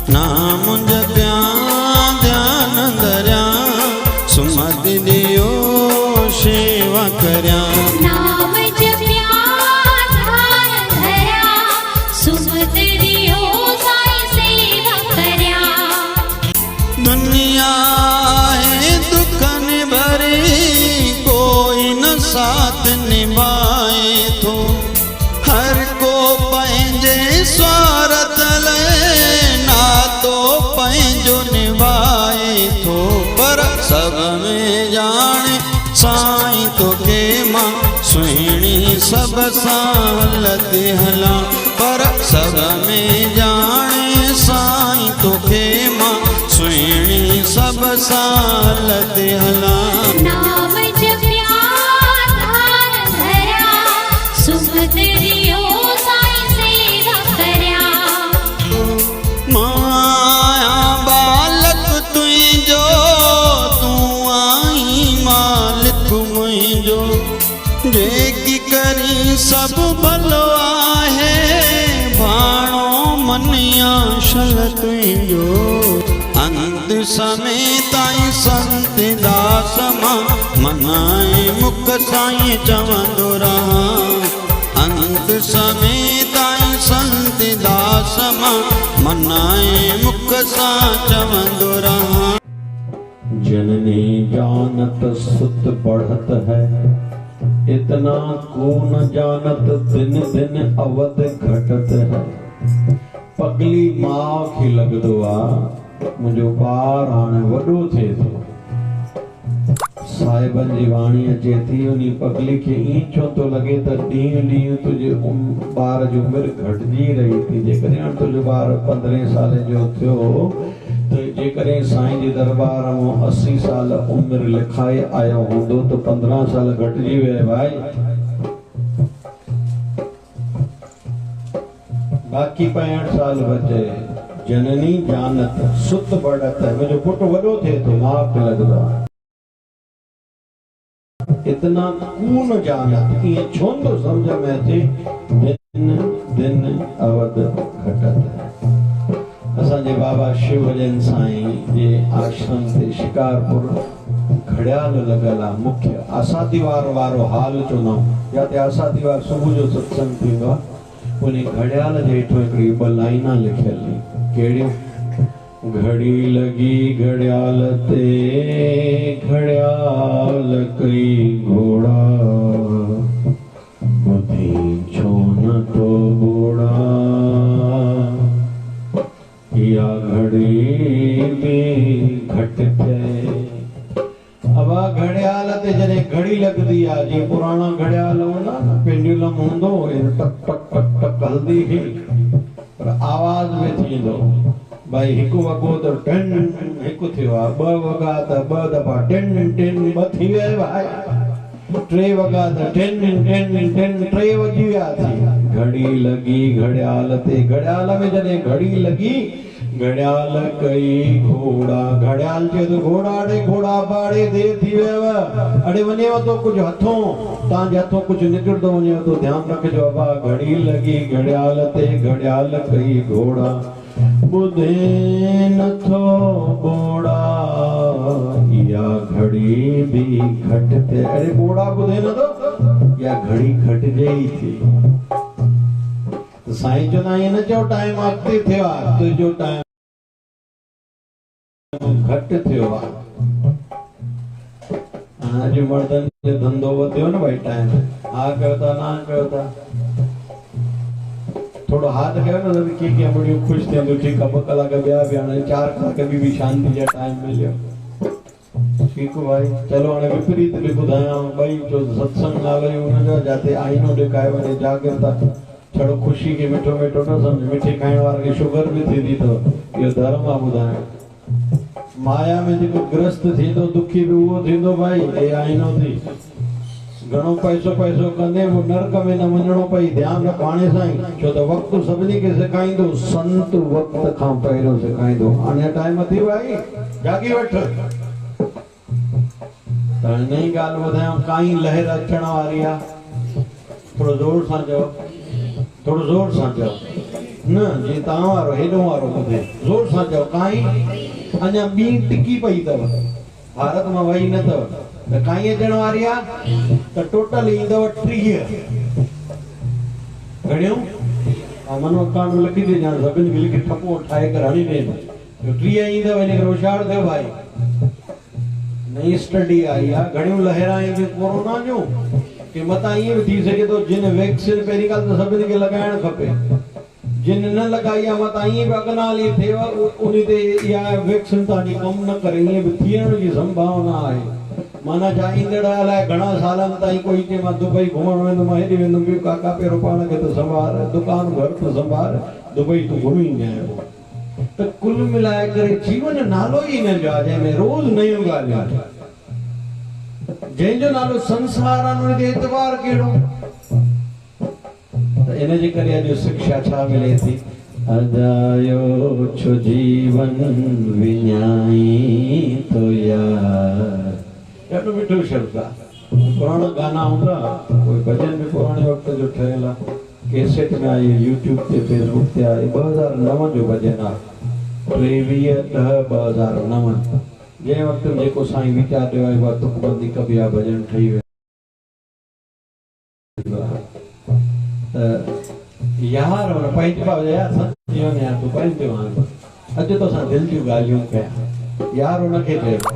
नाम जप्या ध्यान धर्या सुमत दियो सेवा करया। नाम जप्या ध्यान धर्या सुमत दियो साई सेवा करया। दुनिया है दुखन भरी कोई न साथ निभाए तो हर को पंहिंजे स्वार्थ ले ना तो पंहिंजो निभाए थो। पर सब में जाने साईं तो के मां सुहिणी सब सां हलती हला। पर सब में जाने साईं तो के मां सुहिणी सब सां हलती हला। नाम जप्या ध्यान धर्या सुमत दियो साई सेवा करया। माया बालक तुझो तू आई मालिक मुझो जेकी करी सब भलो आहे भाणो मनिया शल तुझो। अंत समय ताई संत दास मां मनाए मुख साईं चवंदो रहा। अंत समय ताई संत दास मां मनाए मुख सां चवंदो रहा। जननी जानत सुत बढ़त है इतना को न जानत दिन दिन अवध घटत है। पगली माँ खे लगदो आ मुझो पार हाणे वॾो थिए थो। साहिबन जी वाणी अचे थी उन पगली खे ईअं छो थो लॻे त ॾींहुं ॾींहुं तुंहिंजे ॿार जी उमिरि घटिजी रही थी। जेकॾहिं हाणे तुंहिंजो ॿार 15 साल जो थियो त जेकॾहिं साईं जे दरबार में 80 साल उमिरि लिखाए आयो हूंदो त 15 साल घटिजी विया भाई। बाक़ी 65 साल बचे। जननी जानत सुत बढ़त है मुझो पुट वॾो थिए थो मां खे लॻंदो आहे इतना कून जानत ईअं छो थो सम्झ में अचे दिन दिन अवध घटत है। असांजे बाबा शिवजन साईं जे आश्रम ते शिकारपुर घड़ियाल लॻल आहे। मुख्य आसादीवार वारो हाल चवंदा या ते आसादीवार सुबुह जो सत्संग थींदो आहे। उन घड़ियाल जे हेठो हिकिड़ी 2 लाइना लिखियल आहिनि। केड़ियूं? घड़ी लगी घड़ियाल ते घड़ियाल कई घोड़ा बुद्धि छो न तो घोड़ा या घड़ी भी घट थे। अब घड़ियाल ते जॾहिं घड़ी लगदी आहे जी पुराणा घड़ियाल हूंदा न पेंडुलम हूंदो टक टक टक टक हलदी ही पर आवाज में थींदो भाई हिकु वॻो त टिन हिकु थियो आहे 2 वॻा त 2 दफ़ा टिन टिन 2 थी विया भाई 3 वॻा त टिन टिन टिन 3 वॼी विया थी। घड़ी लगी घड़ियाल ते घड़ियाल में जॾहिं घड़ी लगी घड़ियाल कई घोड़ा घड़ियाल चयो त घोड़ा अड़े घोड़ा बाड़े देर थी वियव अड़े वञेव तो कुछ हथों तव्हांजे हथों कुछ निकिरंदो वञेव तो ध्यानु रखिजो। अबा घड़ी लगी घड़ियाल ते घड़ियाल कई घोड़ा ॿुधे नथो घोड़ा या घड़ी भी घट थे। अरे घोड़ा ॿुधे नथो या घड़ी घटिजे ई थी। तो साईं चवंदा ईअं न चओ टाइम अॻिते थियो आहे तुंहिंजो टाइम घटि थियो आहे। अॼु मर्दनि जो धंधो वधियो न भाई टाइम हा कयो था ना कयो था थोड़ो हाथ कयो न त के बड़ियूं ख़ुशि थियंदियूं। ठीकु आहे 2 कलाक ॿिया बि हाणे 4 कलाक बि शांति जो टाइम मिलियो। ठीकु भाई चलो हाणे विपरीत बि ॿुधायां भई जो सत्संग नालो ई हुनजो जिते आईनो ॾेखाए वञे जागृता छड़ो ख़ुशी खे मिठो मिठो न सम्झ। मिठे खाइण वारे खे शुगर बि थींदी अथव इहो धर्म आहे ॿुधाइण। माया में जेको ग्रस्त थींदो दुखी बि उहो थींदो भाई हे आईनो थी। घणो पैसो कंदे वो नरक में न वञणो पई। ध्यानु रख हाणे साईं छो त वक़्तु सभिनी खे सेखारींदो संत वक़्त खां पहिरियों सेखारींदो। हाणे टाइम थी भाई जागी वठ। त नई ॻाल्हि ॿुधायां काई लहर अचण वारी आहे। थोड़ो ज़ोर सां चओ थोड़ो ज़ोर सां चओ। न जे तव्हां वारो हेॾो वारो ॿुधे ज़ोर सां चओ काई अञा ॿी टिकी पई अथव भारत मां वई न अथव त काई अचण वारी आहे त टोटल ईंदव 30 घणियूं मनो कान लिखी दे ॼाण सभिनि खे लिखी ठपो ठाहे करे हणी ॾे 30 ईंदव इन करे होशियारु थियो भाई नई स्टडी आई आहे घणियूं लहरां ईंदियूं कोरोना जूं कि मतां ईअं बि थी सघे थो जिन वैक्सीन पहिरीं ॻाल्हि त सभिनी खे लॻाइणु खपे जिन न लॻाई आहे मतां ईअं बि अॻिना हली थिएव उन ते इहा वैक्सीन तव्हांजी कमु न करे ईअं बि थियण जी संभावना आहे माना छा ईंदड़ अलाए घणा सालनि ताईं कोई चए मां दुबई घुमणु वेंदुमि मां हेॾे वेंदुमि ॿियो काका पहिरियों पाण खे त संभाल दुकान घर त संभाल दुबई तूं घुमी ईंदे त कुल मिलाए करे जीवन नालो ई हिन जो आहे जंहिंमें रोज़ नयूं ॻाल्हियूं आहिनि जंहिंजो नालो संसार आहे उनजो एतबार कहिड़ो त इन जे करे अॼु शिक्षा छा मिले थी अजायो छो जीवन विञाई तो यार ॾाढो मिठो शब्द आहे पुराणा गाना हूंदा कोई भॼन बि पुराणे वक़्त जो ठहियल आहे कैसेट में आई यूट्यूब ते फेसबुक ते आहे 2009 जो भॼन आहे 23/10/2009 जंहिं वक़्त जेको साईं वीचार ॾियो आहे उहा तुकबंदी कबिया भॼन ठही वियो त यार हुन पंहिंजे बाबा यार सच जीवन यार तूं पंहिंजे वांगुरु अॼु तो असां दिलि जूं ॻाल्हियूं कया यार हुनखे चइबो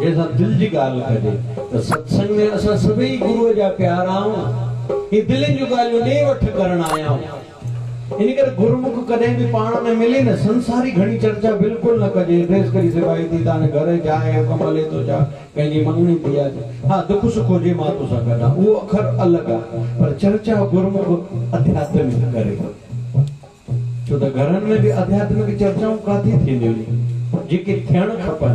जैसा दिल जी गाल कजे तो सत्संग में असा सभी गुरु जा प्यारा आऊं ये दिल जो गालियों ने वठ करण आया हूं इन कर गुरुमुख कदे भी पाण में मिले न संसारी घणी चर्चा बिल्कुल न कजे ड्रेस करी से भाई दी ताने घरे जाए कमले तो जा कहीं मंगनी दिया हां दुख सुख जे मां तो सकदा वो अखर अलग है पर चर्चा गुरुमुख अध्यात्मिक करे छो त घरन में भी आध्यात्मिक चर्चाऊं काथी थींदियूं जेके थियण खपन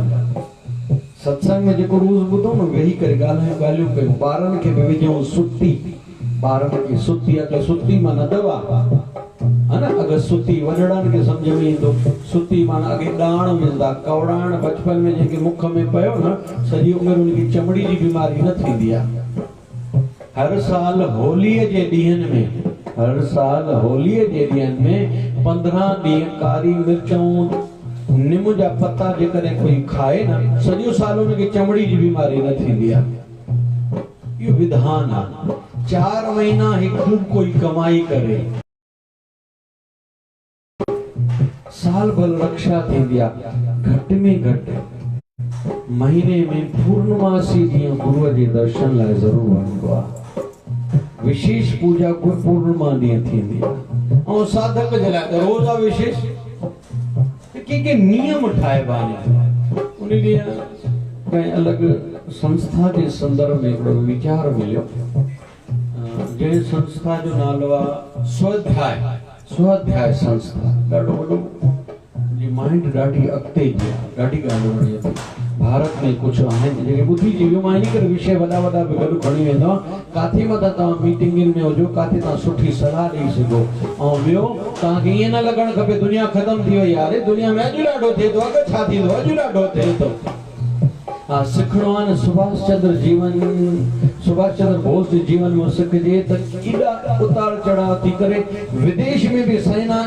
सत्संग में जेको रोज ॿुधो न वेही करे ॻाल्हियूं कयूं ॿारनि खे बि विझूं सुती ॿारनि खे सुती अगरि सुती माना दवा है ना अगरि सुती वॾड़नि खे सम्झ में ईंदो सुती माना अॻे ॾाण विझंदा कवड़ाइण बचपन में जेके मुख में पियो न सॼी उमिरि उनखे चमड़ी जी बीमारी न थींदी आहे हर साल होलीअ जे ॾींहंनि में 15 ॾींहं कारी मिर्चूं निम जा पत्ता जे करे कोई खाए न सॼो साल उनखे चमड़ी जी बीमारी न थींदी आहे इहो विधान आहे 4 महीना हिकु कोई कमाई करे साल भर रक्षा थींदी आहे घटि में घटि महीने में पूर्णमासी ॾींहुं गुरुअ जे दर्शन लाइ ज़रूरु वञिबो आहे विशेष पूजा कोई पूर्णिमा ॾींहुं थींदी आहे ऐं साधक जे लाइ त रोज़ आहे विशेष के नियम ठाहिबा आहिनि उन ॾींहुं कंहिं अलॻि संस्था जे संदर्भ में हिकिड़ो वीचार मिलियो जंहिं संस्था जो नालो आहे स्वाध्याय संस्था ॾाढो वॾो जी माइंड ॾाढी अॻिते जी आहे ॾाढी ॻाल्हि वणी थी भारत में कुझु आहिनि जेके ॿुधी जीवियो मां इन करे विषय वॾा बि गॾु खणी वेंदो काथे मथां तव्हां मीटिंगनि में हुजो काथे तव्हां सुठी सलाह ॾेई सघो ऐं ॿियो तव्हांखे ईअं न लॻणु खपे दुनिया ख़तम थी वई आहे दुनिया में अॼु ॾाढो थिए थो अॻु छा थींदो अॼु ॾाढो थिए थो हा सिखणो आहे न सुभाष चंद्र बोस जे जीवन में सिखजे त केॾा उतार चढ़ाव थी करे विदेश में बि सेना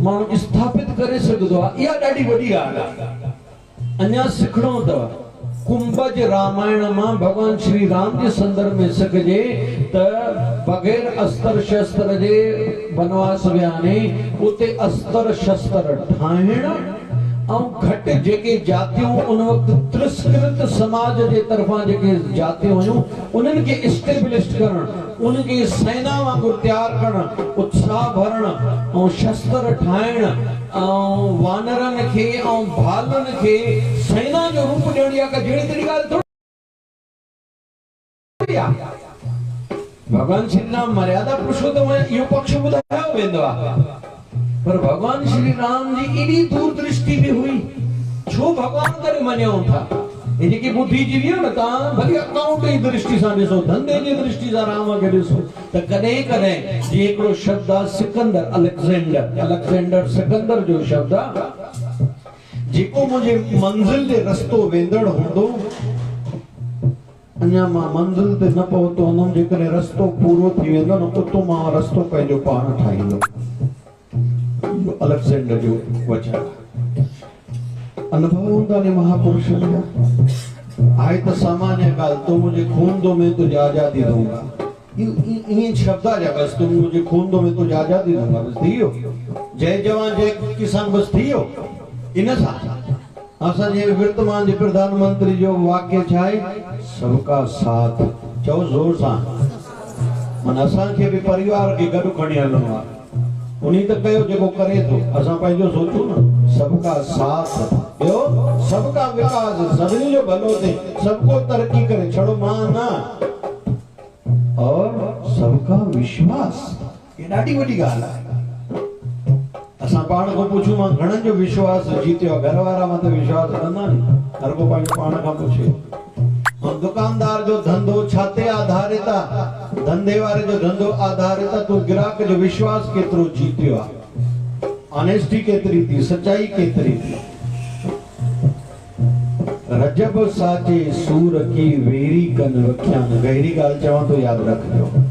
माण्हू स्थापित करे सघंदो आहे इहा ॾाढी वॾी ॻाल्हि आहे अञा सिखणो अथव कुंभज रामायण मां भगवान श्री राम जे संदर्भ में सिखजे त बग़ैर अस्त्र शस्त्र जे वनवास विया ने उते अस्त्र शस्त्र ठाहिण ऐं घटि जेके जातियूं उन वक़्तु तिरस्कृत समाज जे तरफ़ां जेके जातियूं हुयूं उन्हनि खे इस्टेब्लिश करणु उनखे सेना वांगुरु तयारु करणु उत्साह भरणु ऐं शस्त्र ठाहिण ऐं वानरनि खे ऐं भालुनि खे सेना जो रूप ॾियणी आहे जहिड़ी तहिड़ी ॻाल्हि थोरी आहे भगवान श्री राम मर्यादा पुरुषोत्तम इहो पक्ष ॿुधायो वेंदो आहे पर भगवान श्री राम जी एडी दूरदृष्टि भी हुई छो भगवान करे मञियो था ये जेकी बुद्धिजीवी हो न ता भली अकाउंट जी दृष्टि सां ॾिसो धंधे जी दृष्टि सां राम खे ॾिसो त कॾहिं कॾहिं जी हिकिड़ो शब्द आहे सिकंदर अलेक्जेंडर सिकंदर जो शब्द आहे जेको मुंहिंजे मंज़िल जे रस्तो वेंदड़ हूंदो अञा मां मंज़िल ते न पहुतो हूंदुमि जेकॾहिं रस्तो पूरो थी वेंदो न उतो मां रस्तो पंहिंजो पाण ठाहींदो अलेक्जेंडर जो वचन अनुभव होता ने महापुरुष आए तो सामान्य काल तो मुझे खून दो मैं तुझे आजादी दूंगा इन शब्द आ जा बस तुम मुझे खून दो मैं तुझे आजादी दूंगा बस थियो जय जवान जय किसान बस थियो इन सा असा जे वर्तमान जे प्रधानमंत्री जो वाक्य छाए सबका साथ चो जोर सा मन असा के भी परिवार के गडु खणी हलणो उन्हीं तो कयो जेको करे तो असा पंहिंजो सोचू ना सबका साथ यो सबका विकास सभिनी जो भलो थे सबको तरक्की करे छड़ो मां ना और सबका विश्वास ये ॾाढी वॾी ॻाल्हि आहे असां पाण खां पुछूं मां घणनि जो विश्वास जीतियो घर वारा मां त विश्वास कंदा नी हर को पंहिंजो पाण खां पुछे और दुकानदार जो धंधो छाते आधारित आहे धंधे वारे जो धंधो आधारित आहे तू ग्राहक जो विश्वास केतिरो जीतियो आहे ऑनेस्टी केतिरी थी सच्चाई केतिरी थी रजब साचे सूर की वेरी कन रखियान गहरी ॻाल्हि चवां तो यादि रखिजो